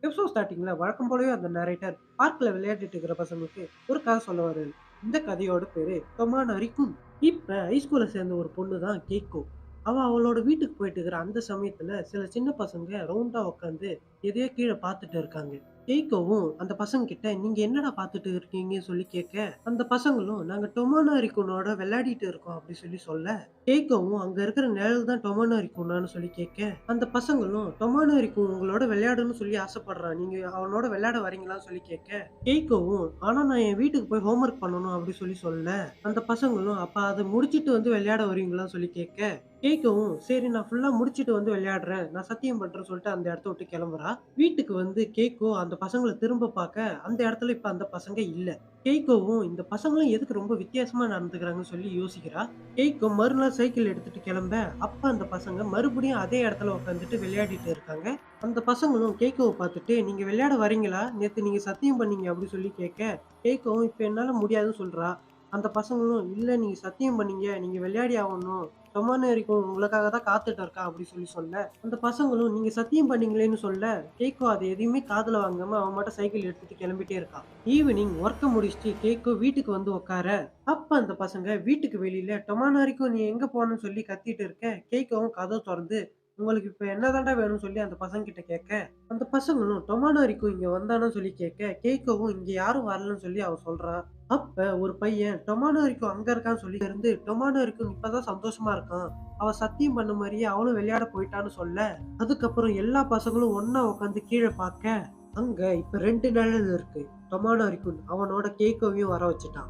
Episode ஸ்டார்ட்டிங்ல வழக்கம் போலவே அந்த நரேட்டர் பார்க்ல விளையாடிட்டு இருக்கிற பசங்களுக்கு ஒரு கதை சொல்ல வர்றாரு. இந்த கதையோட பேரு டொமானரிக்கும். இப்ப ஹைஸ்கூல்ல சேர்ந்த ஒரு பொண்ணு தான் கேக்கோ. அவளோட வீட்டுக்கு போயிட்டு இருக்கிற அந்த சமயத்துல சில சின்ன பசங்க ரவுண்டா உட்காந்து எதையோ கீழே பார்த்துட்டு இருக்காங்க. கேக்கோவும் அந்த பசங்க கிட்ட நீங்க என்னடா பார்த்துட்டு இருக்கீங்கன்னு சொல்லி கேட்க, அந்த பசங்களும் நாங்க டொமானரிக்குனோட விளையாடிட்டு இருக்கோம் அப்படி சொல்லி சொல்ல, கேட்கவும் அங்க இருக்கிற நிழல் தான் டொமானோ ரிக்குனான்னு சொல்லி கேட்க, அந்த பசங்களும் டொமானோ ரிக்கு உங்களோட விளையாடணும்னு சொல்லி ஆசைப்படுறான். நீங்க அவனோட விளையாட வரீங்களான்னு சொல்லி கேட்க, கேட்கவும் ஆனா நான் என் வீட்டுக்கு போய் ஹோம்வொர்க் பண்ணணும் அப்படி சொல்லி சொல்ல, அந்த பசங்களும் அப்ப அத முடிச்சிட்டு வந்து விளையாட வரீங்களான்னு சொல்லி கேட்க, கேட்கவும் சரி நான் ஃபுல்லா முடிச்சிட்டு வந்து விளையாடுறேன். நான் சத்தியம் பண்றேன்னு சொல்லிட்டு அந்த இடத்த விட்டு கிளம்புறா. வீட்டுக்கு வந்து கேக்கோ அந்த பசங்கள திரும்ப பார்க்க, அந்த இடத்துல இப்ப அந்த பசங்க இல்ல. கேய்கோவும் இந்த பசங்களும் எதுக்கு ரொம்ப வித்தியாசமா நடந்துக்கிறாங்கன்னு சொல்லி யோசிக்கிறா. கேய்கோ மறுநாள் சைக்கிள் எடுத்துட்டு கிளம்ப, அப்ப அந்த பசங்க மறுபடியும் அதே இடத்துல உட்காந்துட்டு விளையாடிட்டு இருக்காங்க. அந்த பசங்களும் கேய்கோவ பார்த்துட்டு, "நீங்க விளையாட வரீங்களா? நேத்து நீங்க சத்தியம் பண்ணீங்க" அப்படி சொல்லி கேட்க, கேய்கோவும் இப்ப என்னால முடியாதுன்னு சொல்றா. அந்த பசங்களும், "இல்ல நீங்க சத்தியம் பண்ணீங்க. நீங்க விளையாடி ஆவணும். டொமானோ வரைக்கும் உங்களுக்காக தான் காத்துட்டு இருக்கான்" அப்படி சொல்லி சொல்ல, அந்த பசங்களும் நீங்க சத்தியம் பண்ணீங்களேன்னு சொல்ல, கேக்கோ அது எதையுமே காதுல வாங்காம அவன் பாட்டுக்கு சைக்கிள் எடுத்துட்டு கிளம்பிட்டே இருக்கான். ஈவினிங் ஒர்க்க முடிச்சுட்டு கேக்கோ வீட்டுக்கு வந்து உட்கார, அப்ப அந்த பசங்க வீட்டுக்கு வெளியில டொமானோரிக்கும் நீ எங்க போனன்னு சொல்லி கத்திட்டு இருக்க, கேக்கோவும் கதவு தொறந்து உங்களுக்கு இப்ப என்னதான்டா வேணும்னு சொல்லி அந்த பசங்க கிட்ட கேட்க, அந்த பசங்களும் டொமானோரிக்கும் இங்க வந்தானான்னு சொல்லி கேட்க, கேக்கோவும் இங்க யாரும் வரலன்னு சொல்லி அவ சொல்றா. அப்ப ஒரு பையன் டொமானோரிக்கும் அங்க இருக்கான்னு சொல்லி இருந்து டொமானோரிக்கும் இப்பதான் சந்தோஷமா இருக்கான். அவ சத்தியம் பண்ண மாரியே அவளும் விளையாட போயிட்டான்னு சொல்ல, அதுக்கப்புறம் எல்லா பசங்களும் ஒண்ணா உட்காந்து கீழ பார்க்க, அங்க இப்ப 2 நிழல் இருக்கு. டொமானோ ரிக்குன் அவனோட கேக்கோவையும் வர வச்சுட்டான்.